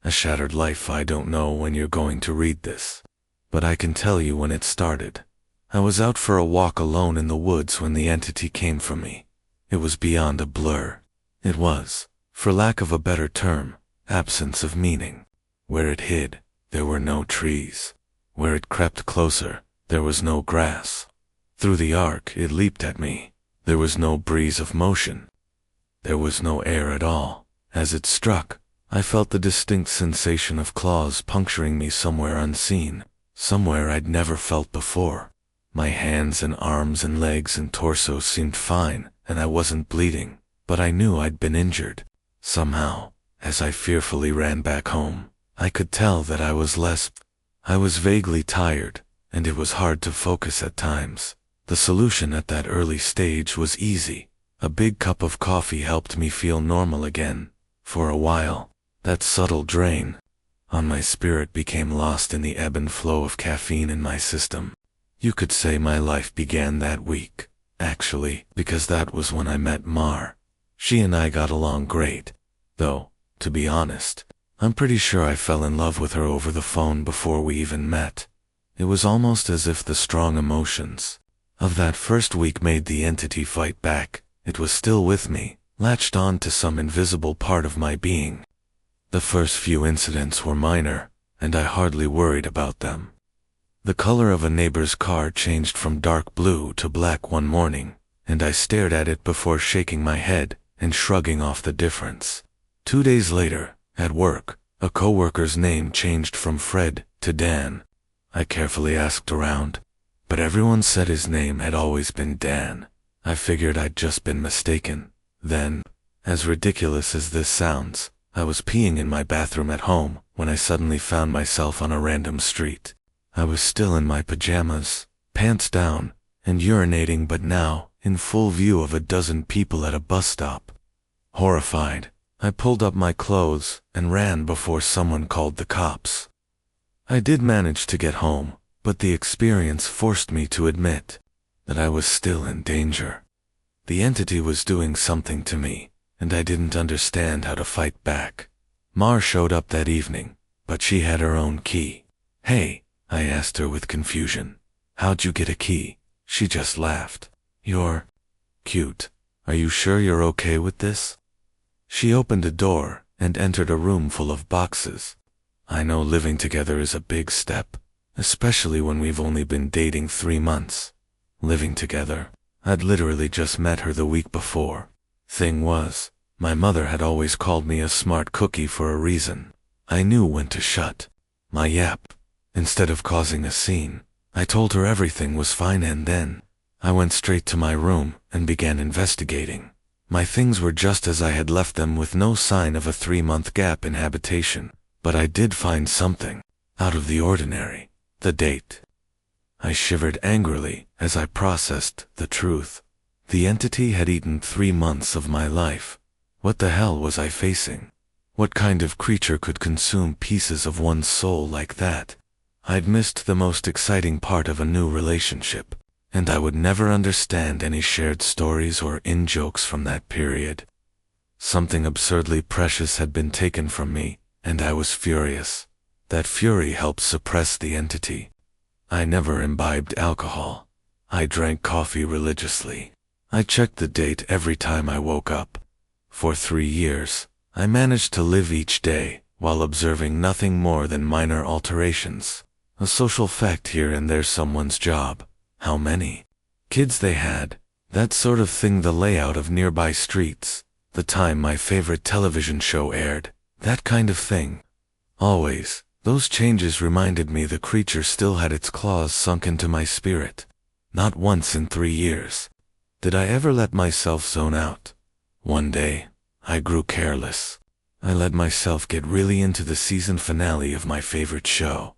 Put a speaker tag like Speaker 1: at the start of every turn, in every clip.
Speaker 1: A shattered life. I don't know when you're going to read this, but I can tell you when it started. I was out for a walk alone in the woods when the entity came for me. It was beyond a blur. It was, for lack of a better term, absence of meaning. Where it hid, there were no trees. Where it crept closer, there was no grass. Through the arc, it leaped at me. There was no breeze of motion. There was no air at all. As it struck, I felt the distinct sensation of claws puncturing me somewhere unseen, somewhere I'd never felt before. My hands and arms and legs and torso seemed fine, and I wasn't bleeding, but I knew I'd been injured. Somehow, as I fearfully ran back home, I could tell that I was vaguely tired, and it was hard to focus at times. The solution at that early stage was easy. A big cup of coffee helped me feel normal again. For a while, that subtle drain on my spirit became lost in the ebb and flow of caffeine in my system. You could say my life began that week, actually, because that was when I met Mar. She and I got along great, though, to be honest, I'm pretty sure I fell in love with her over the phone before we even met. It was almost as if the strong emotions of that first week made the entity fight back. It was still with me, latched on to some invisible part of my being. The first few incidents were minor, and I hardly worried about them. The color of a neighbor's car changed from dark blue to black one morning, and I stared at it before shaking my head and shrugging off the difference. 2 days later, at work, a coworker's name changed from Fred to Dan. I carefully asked around, but everyone said his name had always been Dan. I figured I'd just been mistaken. Then, as ridiculous as this sounds, I was peeing in my bathroom at home when I suddenly found myself on a random street. I was still in my pajamas, pants down, and urinating, but now, in full view of a dozen people at a bus stop. Horrified, I pulled up my clothes and ran before someone called the cops. I did manage to get home, but the experience forced me to admit that I was still in danger. The entity was doing something to me, and I didn't understand how to fight back. Mar showed up that evening, but she had her own key. "Hey," I asked her with confusion. "How'd you get a key?" She just laughed. "You're cute. Are you sure you're okay with this?" She opened a door and entered a room full of boxes. I know living together is a big step, especially when we've only been dating 3 months. Living together, I'd literally just met her the week before. Thing was, my mother had always called me a smart cookie for a reason. I knew when to shut my yap. Instead of causing a scene, I told her everything was fine, and then I went straight to my room and began investigating. My things were just as I had left them, with no sign of a 3-month gap in habitation. But I did find something out of the ordinary: the date. I shivered angrily as I processed the truth. The entity had eaten 3 months of my life. What the hell was I facing? What kind of creature could consume pieces of one's soul like that? I'd missed the most exciting part of a new relationship, and I would never understand any shared stories or in-jokes from that period. Something absurdly precious had been taken from me, and I was furious. That fury helped suppress the entity. I never imbibed alcohol. I drank coffee religiously. I checked the date every time I woke up. For 3 years, I managed to live each day while observing nothing more than minor alterations. A social fact here and there, someone's job, how many kids they had, that sort of thing, the layout of nearby streets, the time my favorite television show aired, that kind of thing. Always, those changes reminded me the creature still had its claws sunk into my spirit. Not once in 3 years did I ever let myself zone out. One day, I grew careless. I let myself get really into the season finale of my favorite show.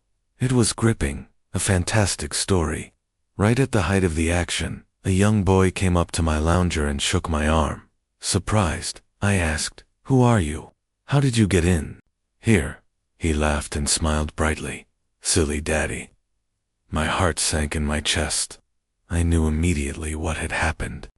Speaker 1: It was gripping, a fantastic story. Right at the height of the action, a young boy came up to my lounger and shook my arm. Surprised, I asked, "Who are you? How did you get in here?" He laughed and smiled brightly. "Silly daddy." My heart sank in my chest. I knew immediately what had happened.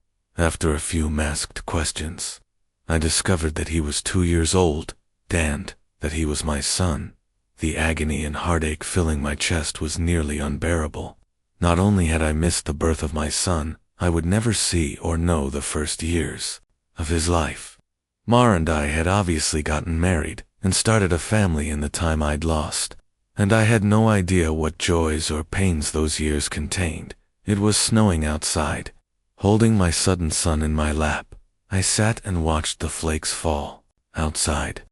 Speaker 1: After a few masked questions, I discovered that he was 2 years old, Dan, that he was my son. The agony and heartache filling my chest was nearly unbearable. Not only had I missed the birth of my son, I would never see or know the first years of his life. Mar and I had obviously gotten married and started a family in the time I'd lost, and I had no idea what joys or pains those years contained. It was snowing outside. Holding my sudden son in my lap, I sat and watched the flakes fall outside.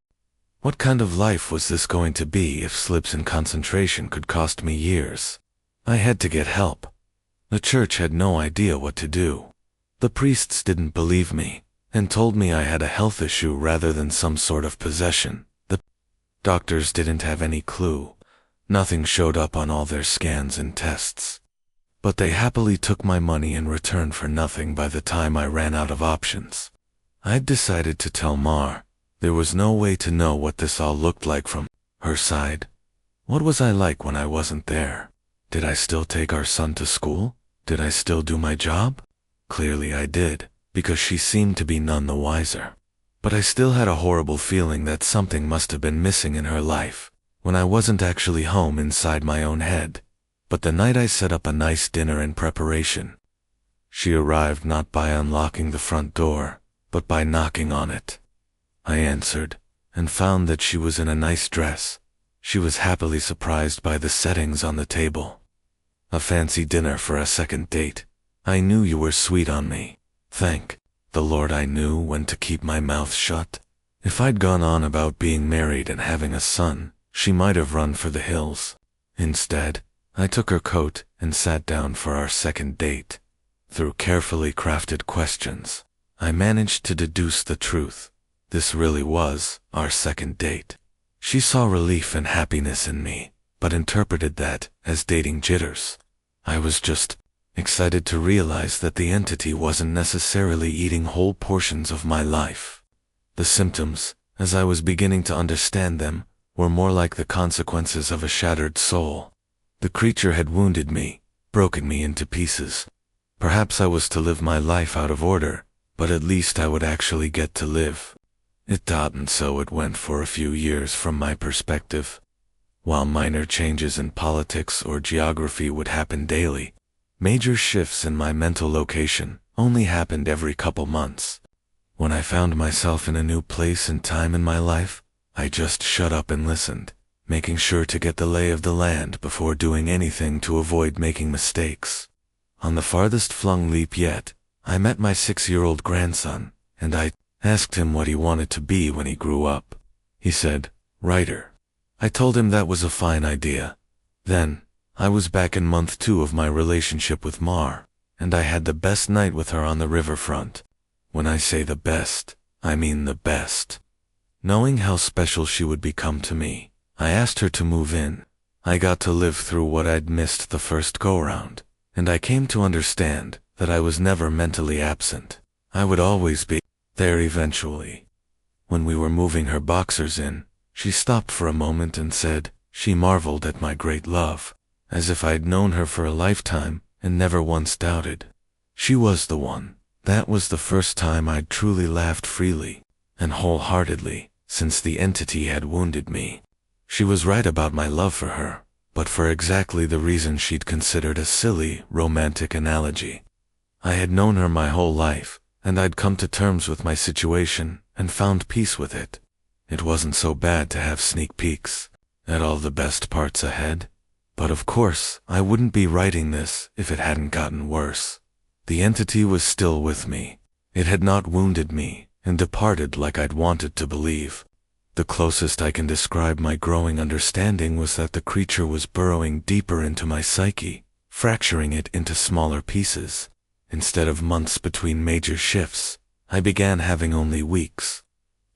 Speaker 1: What kind of life was this going to be if slips in concentration could cost me years? I had to get help. The church had no idea what to do. The priests didn't believe me and told me I had a health issue rather than some sort of possession. The doctors didn't have any clue. Nothing showed up on all their scans and tests. But they happily took my money in return for nothing by the time I ran out of options. I'd decided to tell Mar. There was no way to know what this all looked like from her side. What was I like when I wasn't there? Did I still take our son to school? Did I still do my job? Clearly I did, because she seemed to be none the wiser. But I still had a horrible feeling that something must have been missing in her life, when I wasn't actually home inside my own head. But the night I set up a nice dinner in preparation, she arrived not by unlocking the front door, but by knocking on it. I answered, and found that she was in a nice dress. She was happily surprised by the settings on the table. A fancy dinner for a second date. I knew you were sweet on me. Thank the Lord I knew when to keep my mouth shut. If I'd gone on about being married and having a son, she might have run for the hills. Instead, I took her coat and sat down for our second date. Through carefully crafted questions, I managed to deduce the truth. This really was our second date. She saw relief and happiness in me, but interpreted that as dating jitters. I was just excited to realize that the entity wasn't necessarily eating whole portions of my life. The symptoms, as I was beginning to understand them, were more like the consequences of a shattered soul. The creature had wounded me, broken me into pieces. Perhaps I was to live my life out of order, but at least I would actually get to live. And so it went for a few years from my perspective. While minor changes in politics or geography would happen daily, major shifts in my mental location only happened every couple months. When I found myself in a new place and time in my life, I just shut up and listened, making sure to get the lay of the land before doing anything to avoid making mistakes. On the farthest flung leap yet, I met my 6-year-old grandson, and I asked him what he wanted to be when he grew up. He said, writer. I told him that was a fine idea. Then, I was back in month 2 of my relationship with Mar, and I had the best night with her on the riverfront. When I say the best, I mean the best. Knowing how special she would become to me, I asked her to move in. I got to live through what I'd missed the first go-round, and I came to understand that I was never mentally absent. I would always be there eventually. When we were moving her boxers in, she stopped for a moment and said she marveled at my great love, as if I'd known her for a lifetime and never once doubted. She was the one. That was the first time I'd truly laughed freely and wholeheartedly since the entity had wounded me. She was right about my love for her, but for exactly the reason she'd considered a silly, romantic analogy. I had known her my whole life, and I'd come to terms with my situation and found peace with it. It wasn't so bad to have sneak peeks at all the best parts ahead. But of course, I wouldn't be writing this if it hadn't gotten worse. The entity was still with me. It had not wounded me and departed like I'd wanted to believe. The closest I can describe my growing understanding was that the creature was burrowing deeper into my psyche, fracturing it into smaller pieces. Instead of months between major shifts, I began having only weeks.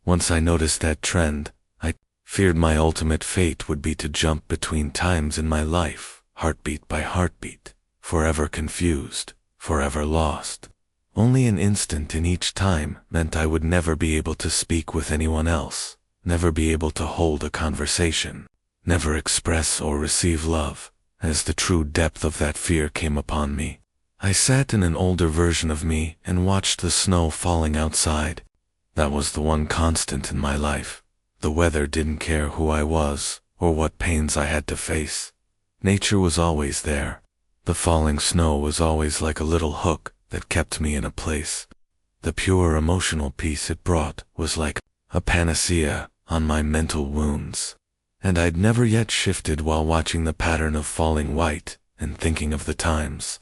Speaker 1: Once I noticed that trend, I feared my ultimate fate would be to jump between times in my life, heartbeat by heartbeat, forever confused, forever lost. Only an instant in each time meant I would never be able to speak with anyone else, never be able to hold a conversation, never express or receive love. As the true depth of that fear came upon me, I sat in an older version of me and watched the snow falling outside. That was the one constant in my life. The weather didn't care who I was or what pains I had to face. Nature was always there. The falling snow was always like a little hook that kept me in a place. The pure emotional peace it brought was like a panacea on my mental wounds. And I'd never yet shifted while watching the pattern of falling white and thinking of the times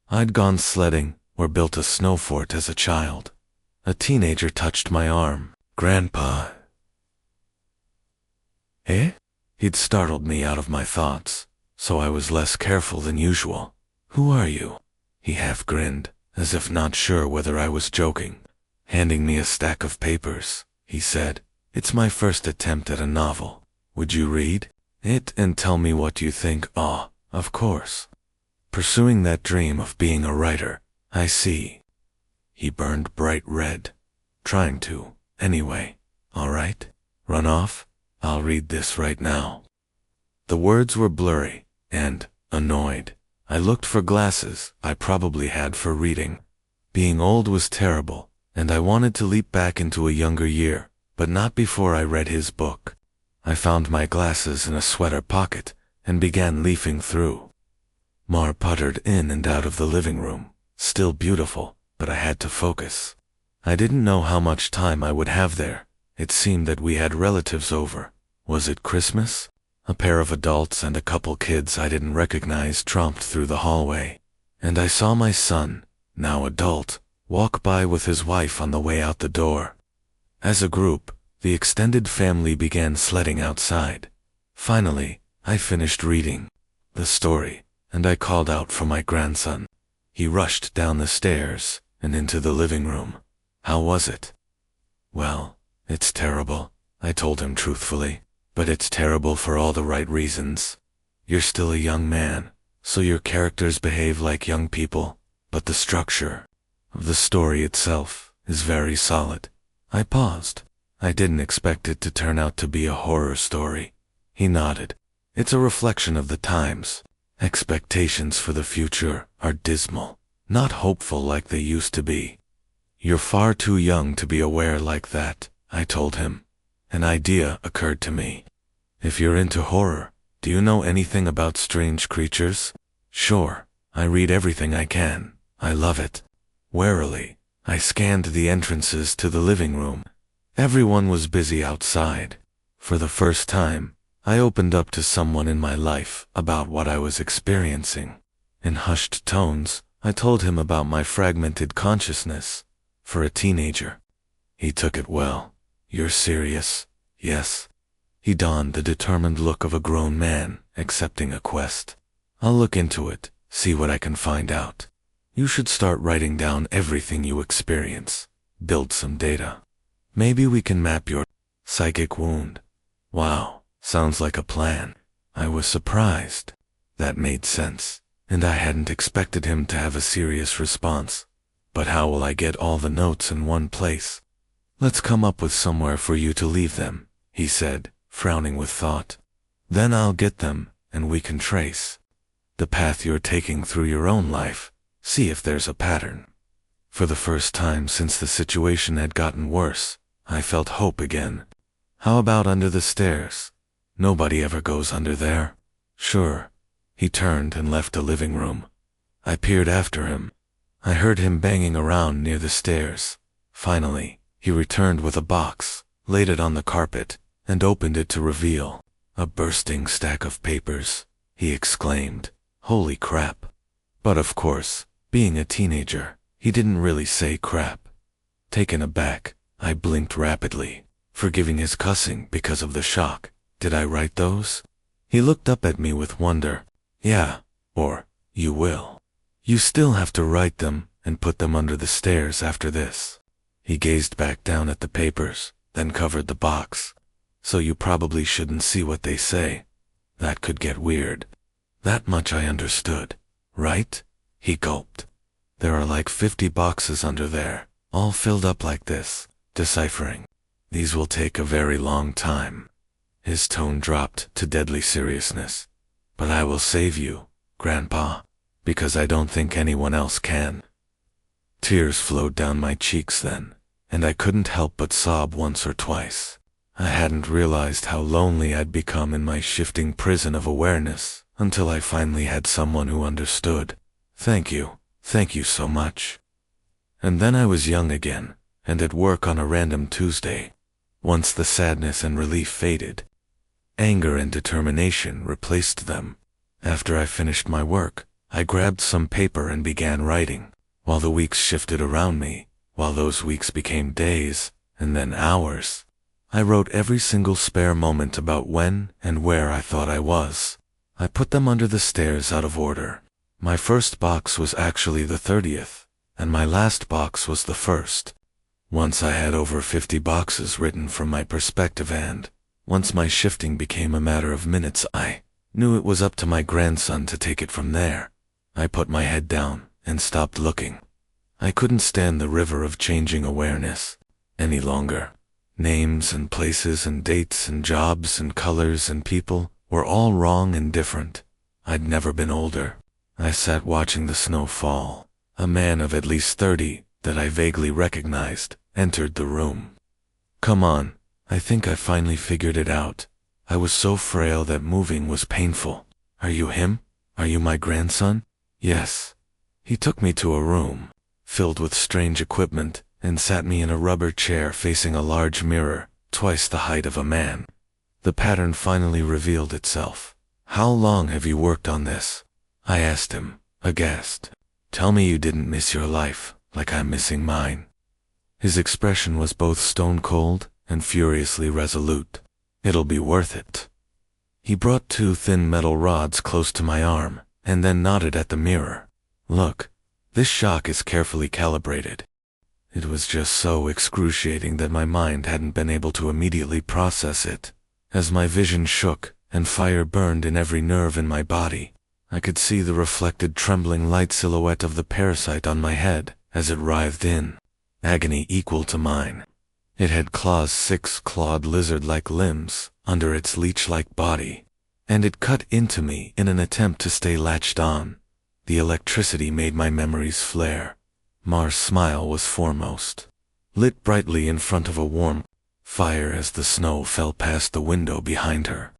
Speaker 1: I'd gone sledding or built a snow fort as a child. A teenager touched my arm. "Grandpa." Eh? He'd startled me out of my thoughts, so I was less careful than usual. "Who are you?" He half grinned, as if not sure whether I was joking. Handing me a stack of papers, he said, "It's my first attempt at a novel. Would you read it and tell me what you think?" "Ah, of course. Pursuing that dream of being a writer, I see." He burned bright red. "Trying to, anyway. All right. Run off? I'll read this right now." The words were blurry and annoyed. I looked for glasses I probably had for reading. Being old was terrible, and I wanted to leap back into a younger year, but not before I read his book. I found my glasses in a sweater pocket and began leafing through. Mar puttered in and out of the living room, still beautiful, but I had to focus. I didn't know how much time I would have there. It seemed that we had relatives over. Was it Christmas? A pair of adults and a couple kids I didn't recognize tromped through the hallway, and I saw my son, now adult, walk by with his wife on the way out the door. As a group, the extended family began sledding outside. Finally, I finished reading the story, and I called out for my grandson. He rushed down the stairs and into the living room. "How was it?" "Well, it's terrible," I told him truthfully, "but it's terrible for all the right reasons. You're still a young man, so your characters behave like young people, but the structure of the story itself is very solid." I paused. I didn't expect it to turn out to be a horror story. He nodded. "It's a reflection of the times. Expectations for the future are dismal, not hopeful like they used to be." "You're far too young to be aware like that," I told him. An idea occurred to me. "If you're into horror, do you know anything about strange creatures?" "Sure. I read everything I can. I love it." Warily, I scanned the entrances to the living room. Everyone was busy outside. For the first time, I opened up to someone in my life about what I was experiencing. In hushed tones, I told him about my fragmented consciousness. For a teenager, he took it well. "You're serious?" "Yes." He donned the determined look of a grown man accepting a quest. "I'll look into it, see what I can find out. You should start writing down everything you experience. Build some data. Maybe we can map your psychic wound." "Wow, sounds like a plan." I was surprised. That made sense, and I hadn't expected him to have a serious response. "But how will I get all the notes in one place?" "Let's come up with somewhere for you to leave them," he said, frowning with thought. "Then I'll get them, and we can trace the path you're taking through your own life, see if there's a pattern." For the first time since the situation had gotten worse, I felt hope again. "How about under the stairs? Nobody ever goes under there." "Sure." He turned and left the living room. I peered after him. I heard him banging around near the stairs. Finally, he returned with a box, laid it on the carpet, and opened it to reveal a bursting stack of papers. He exclaimed, "Holy crap." But of course, being a teenager, he didn't really say crap. Taken aback, I blinked rapidly, forgiving his cussing because of the shock. "Did I write those?" He looked up at me with wonder. "Yeah, or you will. You still have to write them and put them under the stairs after this." He gazed back down at the papers, then covered the box. "So you probably shouldn't see what they say. That could get weird." That much I understood. "Right?" He gulped. "There are like 50 boxes under there, all filled up like this, deciphering. These will take a very long time." His tone dropped to deadly seriousness. "But I will save you, Grandpa, because I don't think anyone else can." Tears flowed down my cheeks then, and I couldn't help but sob once or twice. I hadn't realized how lonely I'd become in my shifting prison of awareness until I finally had someone who understood. Thank you so much. And then I was young again, and at work on a random Tuesday. Once the sadness and relief faded, anger and determination replaced them. After I finished my work, I grabbed some paper and began writing. While the weeks shifted around me, while those weeks became days, and then hours, I wrote every single spare moment about when and where I thought I was. I put them under the stairs out of order. My first box was actually the 30th, and my last box was the 1st. Once I had over 50 boxes written from my perspective, and once my shifting became a matter of minutes, I knew it was up to my grandson to take it from there. I put my head down and stopped looking. I couldn't stand the river of changing awareness any longer. Names and places and dates and jobs and colors and people were all wrong and different. I'd never been older. I sat watching the snow fall. A man of at least 30 that I vaguely recognized entered the room. Come on, I think I finally figured it out. I was so frail that moving was painful. Are you him? Are you my grandson? Yes. He took me to a room filled with strange equipment and sat me in a rubber chair facing a large mirror, twice the height of a man. The pattern finally revealed itself. How long have you worked on this? I asked him, aghast. Tell me you didn't miss your life, like I'm missing mine. His expression was both stone cold and furiously resolute. It'll be worth it. He brought 2 thin metal rods close to my arm, and then nodded at the mirror. Look, this shock is carefully calibrated. It was just so excruciating that my mind hadn't been able to immediately process it. As my vision shook and fire burned in every nerve in my body, I could see the reflected trembling light silhouette of the parasite on my head as it writhed in, agony equal to mine. It had 6 clawed lizard-like limbs under its leech-like body, and it cut into me in an attempt to stay latched on. The electricity made my memories flare. Mar's smile was foremost, lit brightly in front of a warm fire as the snow fell past the window behind her.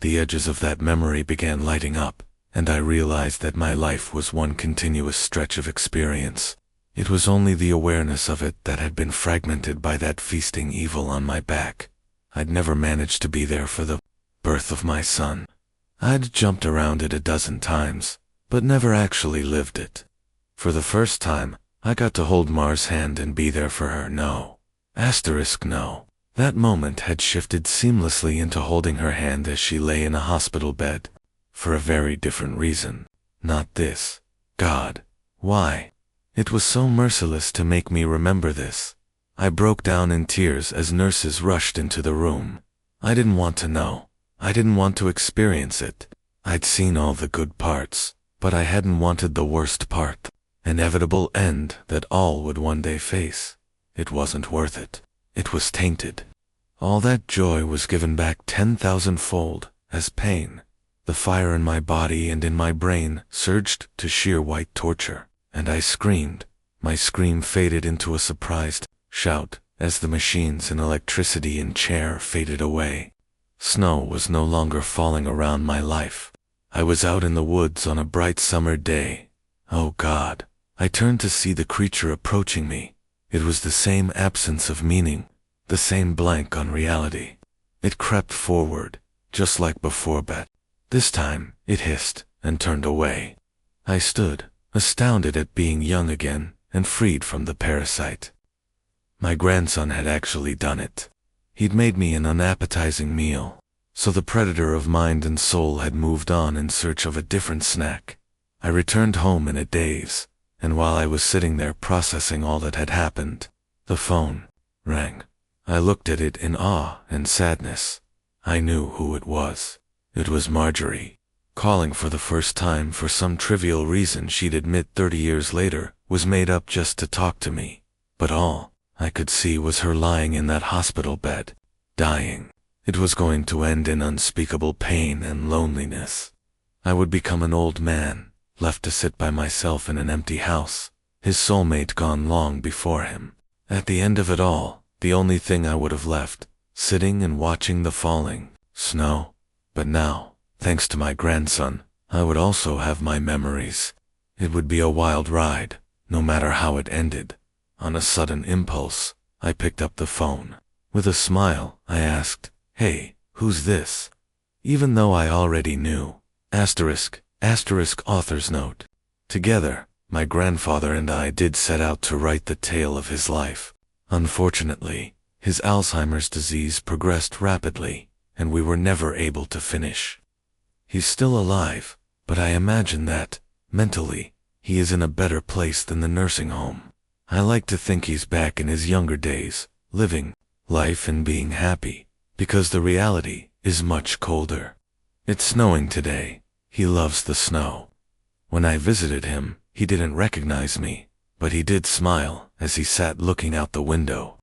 Speaker 1: The edges of that memory began lighting up, and I realized that my life was one continuous stretch of experience. It was only the awareness of it that had been fragmented by that feasting evil on my back. I'd never managed to be there for the birth of my son. I'd jumped around it a dozen times, but never actually lived it. For the first time, I got to hold Mar's hand and be there for her. No. No. That moment had shifted seamlessly into holding her hand as she lay in a hospital bed. For a very different reason. Not this. God. Why? It was so merciless to make me remember this. I broke down in tears as nurses rushed into the room. I didn't want to know. I didn't want to experience it. I'd seen all the good parts, but I hadn't wanted the worst part. Inevitable end that all would one day face. It wasn't worth it. It was tainted. All that joy was given back 10,000-fold as pain. The fire in my body and in my brain surged to sheer white torture, and I screamed. My scream faded into a surprised shout as the machines and electricity and chair faded away. Snow was no longer falling around my life. I was out in the woods on a bright summer day. Oh God. I turned to see the creature approaching me. It was the same absence of meaning, the same blank on reality. It crept forward, just like before, but this time it hissed and turned away. I stood, astounded at being young again and freed from the parasite. My grandson had actually done it. He'd made me an unappetizing meal, so the predator of mind and soul had moved on in search of a different snack. I returned home in a daze, and while I was sitting there processing all that had happened, the phone rang. I looked at it in awe and sadness. I knew who it was. It was Marjorie, calling for the first time for some trivial reason she'd admit 30 years later was made up just to talk to me. But all I could see was her lying in that hospital bed, dying. It was going to end in unspeakable pain and loneliness. I would become an old man, left to sit by myself in an empty house, his soulmate gone long before him. At the end of it all, the only thing I would have left, sitting and watching the falling snow. But now, thanks to my grandson, I would also have my memories. It would be a wild ride, no matter how it ended. On a sudden impulse, I picked up the phone. With a smile, I asked, "Hey, who's this?" Even though I already knew. Asterisk author's note. Together, my grandfather and I did set out to write the tale of his life. Unfortunately, his Alzheimer's disease progressed rapidly, and we were never able to finish. He's still alive, but I imagine that, mentally, he is in a better place than the nursing home. I like to think he's back in his younger days, living life and being happy, because the reality is much colder. It's snowing today. He loves the snow. When I visited him, he didn't recognize me, but he did smile as he sat looking out the window.